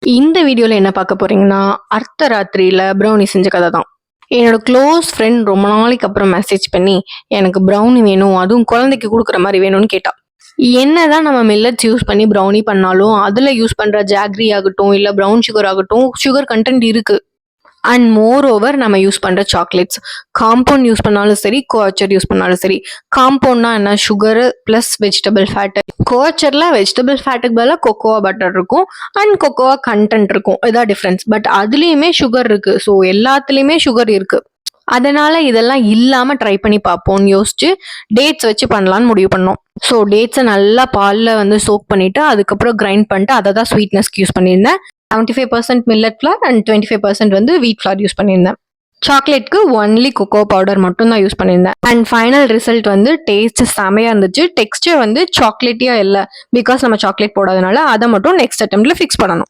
இந்த வீடியோல என்ன பார்க்க போறீங்கன்னா, அர்த்தராத்திரியில ப்ரௌனி செஞ்ச கதை தான். என்னோட க்ளோஸ் ஃப்ரெண்ட் ரொம்ப நாளைக்கு அப்புறம் மெசேஜ் பண்ணி, எனக்கு ப்ரௌனி வேணும், அதுவும் குழந்தைக்கு குடுக்குற மாரி வேணும்னு கேட்டா. என்னதான் நம்ம மில்லட்ஸ் யூஸ் பண்ணி ப்ரௌனி பண்ணாலும், அதுல யூஸ் பண்ற ஜாகரி ஆகட்டும், இல்ல ப்ரவுன் சுகர் ஆகட்டும், சுகர் கன்டென்ட் இருக்கு. அண்ட் மோர் ஓவர் நம்ம யூஸ் பண்ற சாக்லேட்ஸ் காம்பவுண்ட் யூஸ் பண்ணாலும் சரி, கோஆச்சர் யூஸ் பண்ணாலும் சரி. காம்பவுண்ட்னா என்ன? Sugar plus vegetable fat. கோஆச்சர்ல வெஜிடபிள் ஃபேட்டுக்கு பதிலாக கொக்கோவா பட்டர் இருக்கும் அண்ட் கொக்கோவா கண்டென்ட் இருக்கும். இதான் டிஃப்ரென்ஸ். பட் அதுலேயுமே சுகர் இருக்கு. ஸோ எல்லாத்துலேயுமே சுகர் இருக்கு. அதனால இதெல்லாம் இல்லாம ட்ரை பண்ணி பார்ப்போம்னு யோசிச்சு டேட்ஸ் வச்சு பண்ணலான்னு முடிவு பண்ணோம். ஸோ டேட்ஸை நல்லா பாலில் வந்து சோக் பண்ணிட்டு அதுக்கப்புறம் கிரைண்ட் பண்ணிட்டு அதை தான் ஸ்வீட்னஸ்க்கு யூஸ் பண்ணியிருந்தேன். 75% மில்லட் ஃப்ளார் அண்ட் 25% வந்து வீட் ஃப்ளார் யூஸ் பண்ணியிருந்தேன். சாக்லேட்க்கு ஒன்லி கொக்கோ பவுடர் மட்டும் தான் யூஸ் பண்ணியிருந்தேன். அண்ட் ஃபைனல் ரிசல்ட் வந்து டேஸ்ட் செமையாக இருந்துச்சு. டெக்ஸ்டர் வந்து சாக்லேட்டியாக இல்லை, பிகாஸ் நம்ம சாக்லேட் போடாதனால அதை மட்டும் நெக்ஸ்ட் அட்டெம்ப்ட்ல ஃபிக்ஸ் பண்ணணும்.